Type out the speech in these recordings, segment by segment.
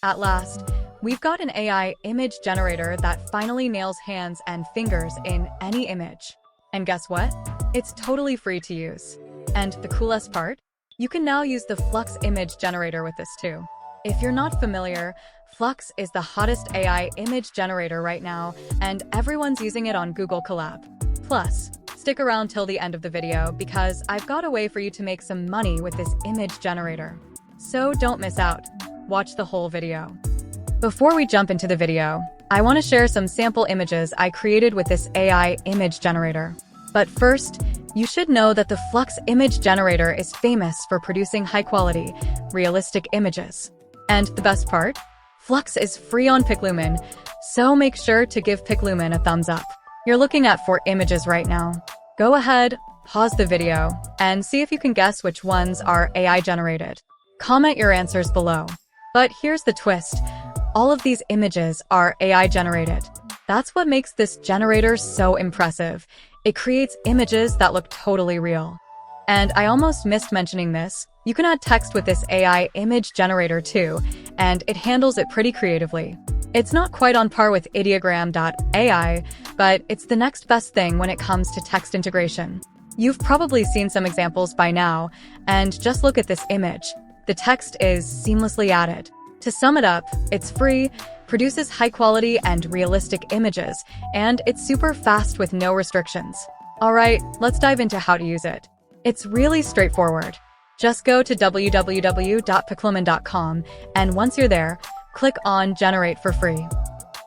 At last, we've got an AI image generator that finally nails hands and fingers in any image. And guess what? It's totally free to use. And the coolest part? You can now use the Flux image generator with this too. If you're not familiar, Flux is the hottest AI image generator right now, and everyone's using it on Google Colab. Plus, stick around till the end of the video because I've got a way for you to make some money with this image generator. So don't miss out. Watch the whole video. Before we jump into the video, I want to share some sample images I created with this AI image generator. But first, you should know that the Flux image generator is famous for producing high-quality, realistic images. And the best part? Flux is free on Piclumen, so make sure to give Piclumen a thumbs up. You're looking at 4 images right now. Go ahead, pause the video, and see if you can guess which ones are AI generated. Comment your answers below. But here's the twist. All of these images are AI generated. That's what makes this generator so impressive. It creates images that look totally real. And I almost missed mentioning this. You can add text with this AI image generator too, and it handles it pretty creatively. It's not quite on par with ideogram.ai, but it's the next best thing when it comes to text integration. You've probably seen some examples by now, and just look at this image. The text is seamlessly added. To sum it up, it's free, produces high-quality and realistic images, and it's super fast with no restrictions. Alright, let's dive into how to use it. It's really straightforward. Just go to www.piclumen.com, and once you're there, click on Generate for free.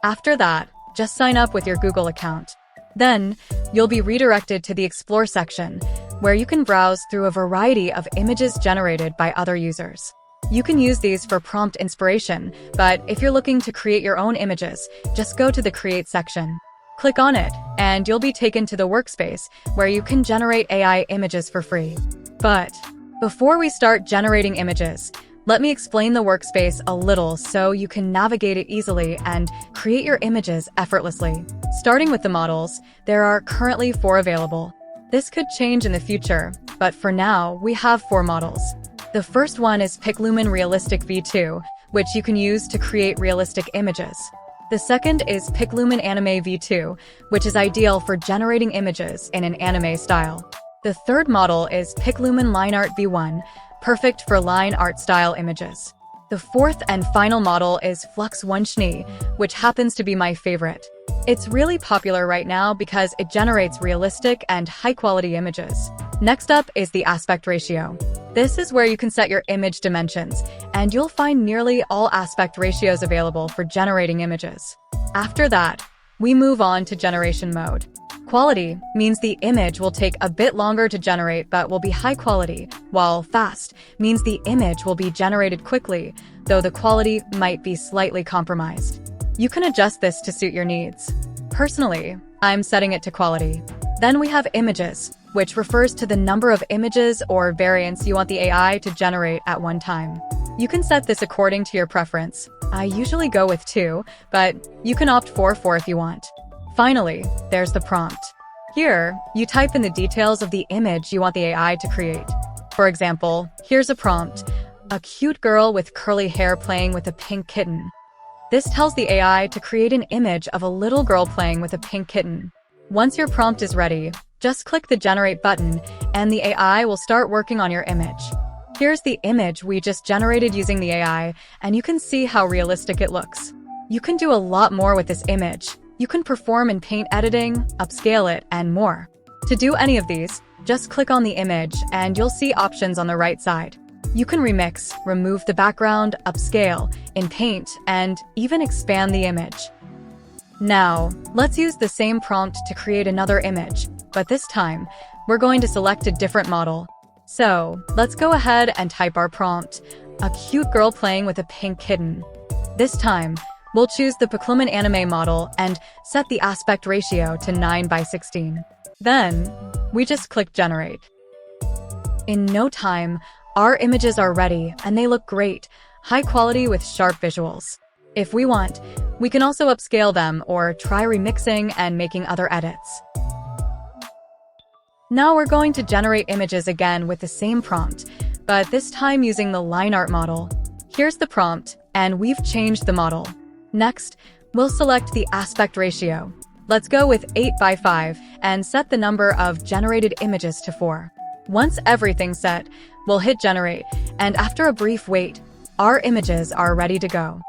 After that, just sign up with your Google account. Then, you'll be redirected to the Explore section, where you can browse through a variety of images generated by other users. You can use these for prompt inspiration, but if you're looking to create your own images, just go to the Create section. Click on it, and you'll be taken to the workspace, where you can generate AI images for free. But before we start generating images, let me explain the workspace a little so you can navigate it easily and create your images effortlessly. Starting with the models, there are currently 4 available. This could change in the future, but for now, we have 4 models. The first one is Piclumen Realistic V2, which you can use to create realistic images. The second is Piclumen Anime V2, which is ideal for generating images in an anime style. The third model is Piclumen Line Art V1, perfect for line art style images. The fourth and final model is Flux Ai, which happens to be my favorite. It's really popular right now because it generates realistic and high-quality images. Next up is the aspect ratio. This is where you can set your image dimensions, and you'll find nearly all aspect ratios available for generating images. After that, we move on to generation mode. Quality means the image will take a bit longer to generate but will be high quality, while fast means the image will be generated quickly, though the quality might be slightly compromised. You can adjust this to suit your needs. Personally, I'm setting it to quality. Then we have images, which refers to the number of images or variants you want the AI to generate at one time. You can set this according to your preference. I usually go with 2, but you can opt for 4 if you want. Finally, there's the prompt. Here, you type in the details of the image you want the AI to create. For example, here's a prompt: a cute girl with curly hair playing with a pink kitten. This tells the AI to create an image of a little girl playing with a pink kitten. Once your prompt is ready, just click the Generate button, and the AI will start working on your image. Here's the image we just generated using the AI, and you can see how realistic it looks. You can do a lot more with this image. You can perform in paint editing, upscale it, and more. To do any of these, just click on the image, and you'll see options on the right side. You can remix, remove the background, upscale, in Paint, and even expand the image. Now, let's use the same prompt to create another image, but this time, we're going to select a different model. So, let's go ahead and type our prompt: a cute girl playing with a pink kitten. This time, we'll choose the Piclumen Anime model and set the aspect ratio to 9:16. Then, we just click Generate. In no time, our images are ready and they look great, high quality with sharp visuals. If we want, we can also upscale them or try remixing and making other edits. Now we're going to generate images again with the same prompt, but this time using the line art model. Here's the prompt, and we've changed the model. Next, we'll select the aspect ratio. Let's go with 8 by 5 and set the number of generated images to 4. Once everything's set, we'll hit generate, and after a brief wait, our images are ready to go.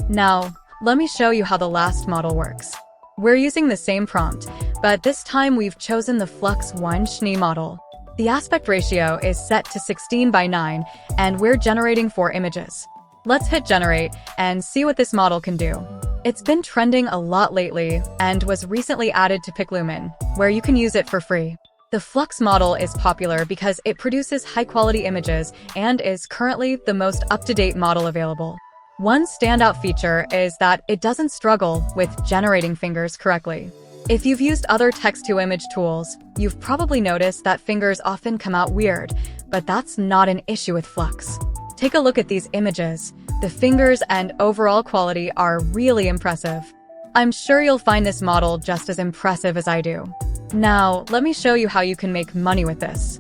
Now, let me show you how the last model works. We're using the same prompt, but this time we've chosen the Flux Ai model. The aspect ratio is set to 16 by 9, and we're generating 4 images. Let's hit generate and see what this model can do. It's been trending a lot lately and was recently added to Piclumen, where you can use it for free. The Flux model is popular because it produces high-quality images and is currently the most up-to-date model available. One standout feature is that it doesn't struggle with generating fingers correctly. If you've used other text-to-image tools, you've probably noticed that fingers often come out weird, but that's not an issue with Flux. Take a look at these images. The fingers and overall quality are really impressive. I'm sure you'll find this model just as impressive as I do. Now, let me show you how you can make money with this.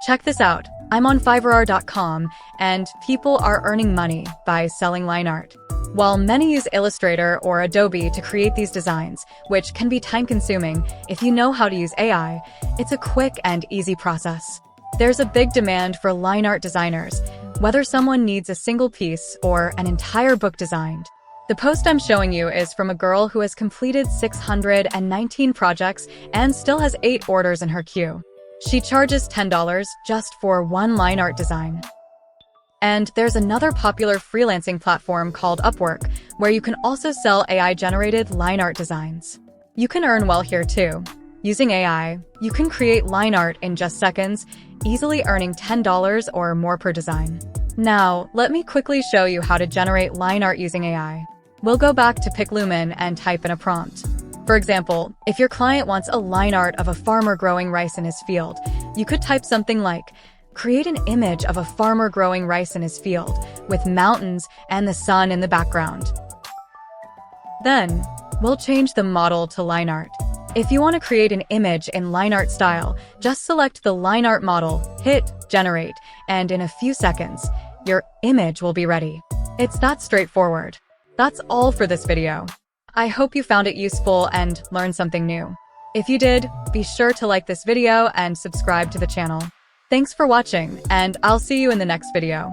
Check this out. I'm on Fiverr.com, and people are earning money by selling line art. While many use Illustrator or Adobe to create these designs, which can be time-consuming, if you know how to use AI, it's a quick and easy process. There's a big demand for line art designers, whether someone needs a single piece or an entire book designed. The post I'm showing you is from a girl who has completed 619 projects and still has 8 orders in her queue. She charges $10 just for one line art design. And there's another popular freelancing platform called Upwork, where you can also sell AI-generated line art designs. You can earn well here too. Using AI, you can create line art in just seconds, easily earning $10 or more per design. Now, let me quickly show you how to generate line art using AI. We'll go back to Piclumen and type in a prompt. For example, if your client wants a line art of a farmer growing rice in his field, you could type something like, create an image of a farmer growing rice in his field, with mountains and the sun in the background. Then, we'll change the model to line art. If you want to create an image in line art style, just select the line art model, hit generate, and in a few seconds, your image will be ready. It's that straightforward. That's all for this video. I hope you found it useful and learned something new. If you did, be sure to like this video and subscribe to the channel. Thanks for watching, and I'll see you in the next video.